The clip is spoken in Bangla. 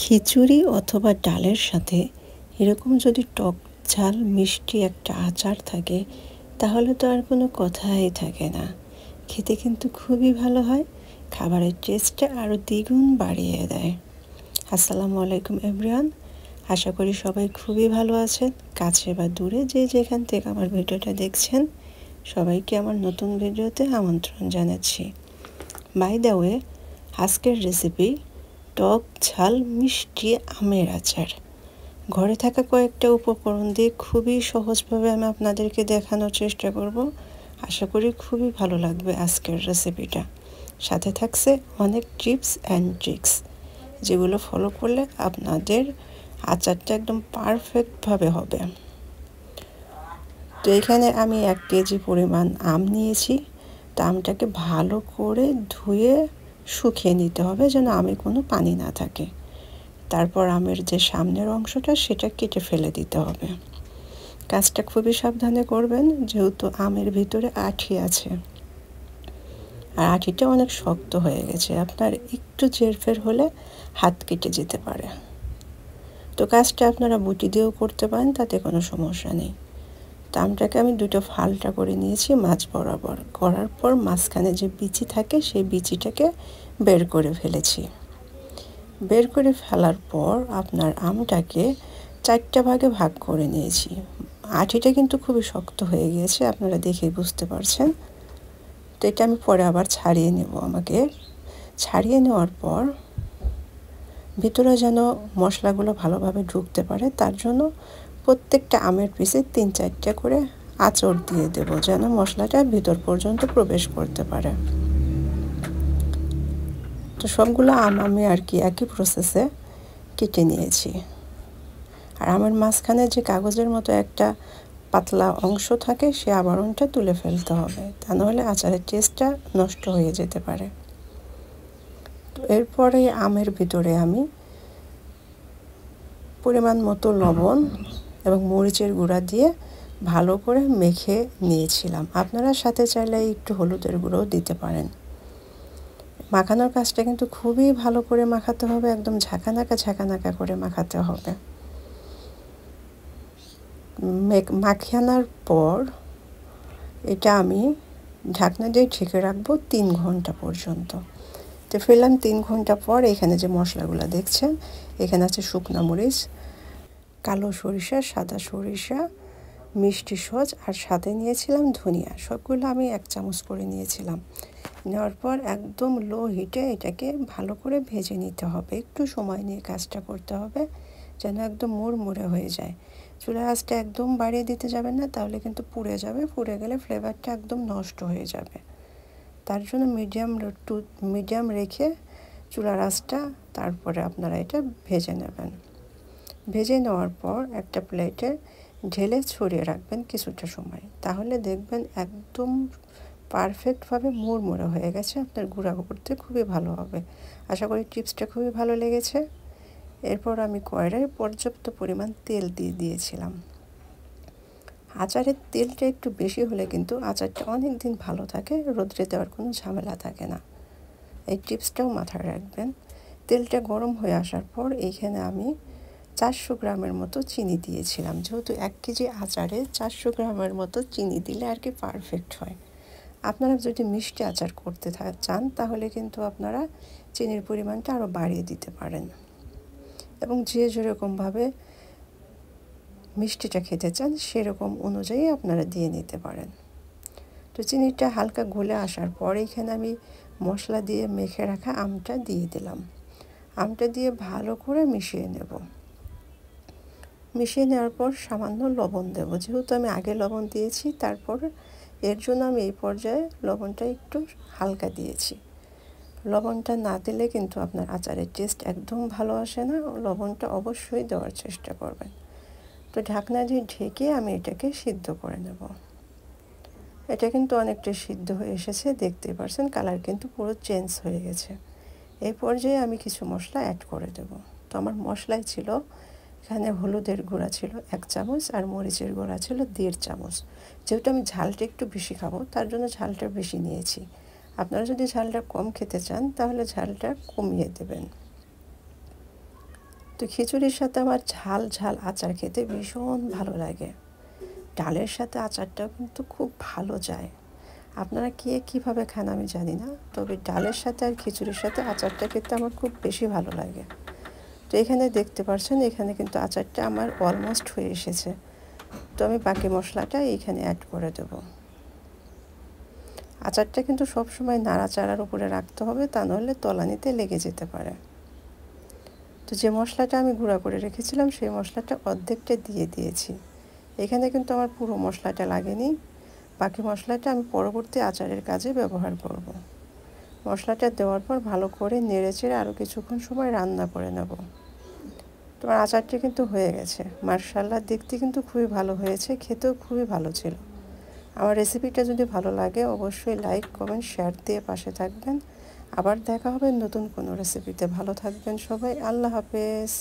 খিচুড়ি অথবা ডালের সাথে এরকম যদি টক ঝাল মিষ্টি একটা আচার থাকে তাহলে তো আর কোনো কথাই থাকে না। খেতে কিন্তু খুবই ভালো হয়, খাবারের টেস্টটা আরও দ্বিগুণ বাড়িয়ে দেয়। আসসালামু আলাইকুম এভরিওয়ান, আশা করি সবাই খুবই ভালো আছেন। কাছে বা দূরে যে যেখান থেকে আমার ভিডিওটা দেখছেন সবাইকে আমার নতুন ভিডিওতে আমন্ত্রণ জানাচ্ছি। বাই দ্য ওয়ে, আজকের রেসিপি টক ঝাল মিষ্টি আমের আচার। ঘরে থাকা কয়েকটা উপকরণ দিয়ে খুবই সহজভাবে আমি আপনাদেরকে দেখানোর চেষ্টা করব। আশা করি খুবই ভালো লাগবে আজকের রেসিপিটা। সাথে থাকছে অনেক টিপস অ্যান্ড ট্রিক্স, যেগুলো ফলো করলে আপনাদের আচারটা একদম পারফেক্টভাবে হবে। তো এখানে আমি 1 কেজি পরিমাণ আম নিয়েছি। তো আমটাকে ভালো করে ধুয়ে শুকিয়ে নিতে হবে যেন আমে কোনো পানি না থাকে। তারপর আমের যে সামনের অংশটা সেটা কেটে ফেলে দিতে হবে। কাজটা খুবই সাবধানে করবেন, যেহেতু আমের ভিতরে আঁটি আছে আর আঁটিটা অনেক শক্ত হয়ে গেছে, আপনার একটু চেরফের হলে হাত কেটে যেতে পারে। তো কাজটা আপনারা বটি দিয়েও করতে পারেন, তাতে কোনো সমস্যা নেই। তো আমটাকে আমি 2টো ফালটা করে নিয়েছি মাঝ বরাবর, করার পর মাঝখানে যে বিচি থাকে সেই বিচিটাকে বের করে ফেলেছি। বের করে ফেলার পর আপনার আমটাকে 4টা ভাগে ভাগ করে নিয়েছি। আঁটিটা কিন্তু খুবই শক্ত হয়ে গিয়েছে, আপনারা দেখেই বুঝতে পারছেন। তো এটা আমি পরে আবার ছাড়িয়ে নেব। আমাকে ছাড়িয়ে নেওয়ার পর ভিতরে যেন মশলাগুলো ভালোভাবে ঢুকতে পারে, তার জন্য প্রত্যেকটা আমের পিসে 3-4টা করে আঁচড় দিয়ে দেব, যেন মশলাটা ভিতর পর্যন্ত প্রবেশ করতে পারে। তো সবগুলো আম আমি আর কি একই প্রসেসে কেটে নিয়েছি। আর আমের মাঝখানে যে কাগজের মতো একটা পাতলা অংশ থাকে সে আবরণটা তুলে ফেলতে হবে, তা নাহলে আচারের টেস্টটা নষ্ট হয়ে যেতে পারে। তো এরপরে আমের ভিতরে আমি পরিমাণ মতো লবণ এবং মরিচের গুঁড়া দিয়ে ভালো করে মেখে নিয়েছিলাম। আপনারা সাথে চাইলে একটু হলুদের গুঁড়োও দিতে পারেন। মাখানোর কাজটা কিন্তু খুবই ভালো করে মাখাতে হবে, একদম ঝাঁকানাকা করে মাখাতে হবে। মাখানোর পর এটা আমি ঢাকনা দিয়ে ঢেকে রাখবো 3 ঘন্টা পর্যন্ত। তো ফেললাম 3 ঘন্টা পর এখানে যে মশলাগুলো দেখছেন, এখানে আছে শুকনো মরিচ, কালো সরিষা, সাদা সরিষা, মিষ্টি সজ আর সাথে নিয়েছিলাম ধনিয়া। সবগুলো আমি 1 চামচ করে নিয়েছিলাম। নেওয়ার পর একদম লো হিটে এটাকে ভালো করে ভেজে নিতে হবে। একটু সময় নিয়ে কাজটা করতে হবে যেন একদম মুড়মুড়ে হয়ে যায়। চুলার আঁচটা একদম বাড়িয়ে দিতে যাবেন না, তাহলে কিন্তু পুড়ে যাবে। পুড়ে গেলে ফ্লেভারটা একদম নষ্ট হয়ে যাবে। তার জন্য মিডিয়াম রেখে চুলার আঁচটা তারপরে আপনারা এটা ভেজে নেবেন। ভেজে নেওয়ার পর একটা প্লেটে ঢেলে ছড়িয়ে রাখবেন কিছুটা সময়, তাহলে দেখবেন একদম পারফেক্টভাবে মুড়মুড়ে হয়ে গেছে। আপনার গুঁড়া করতে খুবই ভালো হবে। আশা করি টিপসটা খুবই ভালো লেগেছে। এরপর আমি কড়াইয়ে পর্যাপ্ত পরিমাণ তেল দিয়ে দিয়েছিলাম। আচারের তেলটা একটু বেশি হলে কিন্তু আচারটা অনেক দিন ভালো থাকে, রোদ্রে দেওয়ার কোনো ঝামেলা থাকে না। এই টিপসটাও মাথায় রাখবেন। তেলটা গরম হয়ে আসার পর এইখানে আমি 400 গ্রামের মতো চিনি দিয়েছিলাম। যেহেতু 1 কেজি আচারে 400 গ্রামের মতো চিনি দিলে আর কি পারফেক্ট হয়। আপনারা যদি মিষ্টি আচার করতে চান তাহলে কিন্তু আপনারা চিনির পরিমাণটা আরও বাড়িয়ে দিতে পারেন, এবং যে যেরকমভাবে মিষ্টিটা খেতে চান সেরকম অনুযায়ী আপনারা দিয়ে নিতে পারেন। তো চিনিটা হালকা গলে আসার পর এখানে আমি মশলা দিয়ে মেখে রাখা আমটা দিয়ে দিলাম। আমটা দিয়ে ভালো করে মিশিয়ে নেব। মিশিয়ে নেওয়ার পর সামান্য লবণ দেব, যেহেতু আমি আগে লবণ দিয়েছি, তারপর এর জন্য আমি এই পর্যায়ে লবণটা একটু হালকা দিয়েছি। লবণটা না দিলে কিন্তু আপনার আচারের টেস্ট একদম ভালো আসে না। লবণটা অবশ্যই দেওয়ার চেষ্টা করবেন। তো ঢাকনা দিয়ে ঢেকে আমি এটাকে সিদ্ধ করে নেব। এটা কিন্তু অনেকটা সিদ্ধ হয়ে এসেছে, দেখতেই পারছেন কালার কিন্তু পুরো চেঞ্জ হয়ে গেছে। এই পর্যায়ে আমি কিছু মশলা অ্যাড করে দেব। তো আমার মশলাই ছিল, এখানে হলুদের গুঁড়া ছিল 1 চামচ আর মরিচের গুঁড়া ছিল 1.5 চামচ। যেহেতু আমি ঝালটা একটু বেশি খাবো তার জন্য ঝালটা বেশি নিয়েছি। আপনারা যদি ঝালটা কম খেতে চান তাহলে ঝালটা কমিয়ে দেবেন। তো খিচুড়ির সাথে আমার ঝাল ঝাল আচার খেতে ভীষণ ভালো লাগে। ডালের সাথে আচারটাও কিন্তু খুব ভালো যায়। আপনারা কে কীভাবে খান আমি জানি না, তবে ডালের সাথে আর খিচুড়ির সাথে আচারটা খেতে আমার খুব বেশি ভালো লাগে। তো এখানে দেখতে পাচ্ছেন, এখানে কিন্তু আচারটা আমার অলমোস্ট হয়ে এসেছে। তো আমি বাকি মশলাটা এইখানে অ্যাড করে দেব। আচারটা কিন্তু সবসময় নাড়াচাড়ার উপরে রাখতে হবে, তা নাহলে তলানিতে লেগে যেতে পারে। তো যে মশলাটা আমি গুঁড়া করে রেখেছিলাম সেই মশলাটা অর্ধেকটা দিয়ে দিয়েছি। এখানে কিন্তু আমার পুরো মশলাটা লাগেনি, বাকি মশলাটা আমি পরবর্তী আচারের কাজে ব্যবহার করব। মশলাটা দেওয়ার পর ভালো করে নেড়েচেড়ে আরও কিছুক্ষণ সময় রান্না করে নেব। তোমার আচারটি কিন্তু হয়ে গেছে, মাশাআল্লাহ, দেখতে কিন্তু খুবই ভালো হয়েছে, খেতেও খুবই ভালো ছিল। আমার রেসিপিটা যদি ভালো লাগে অবশ্যই লাইক, কমেন্ট, শেয়ার দিয়ে পাশে থাকবেন। আবার দেখা হবে নতুন কোনো রেসিপিতে। ভালো থাকবেন সবাই, আল্লাহ হাফেজ।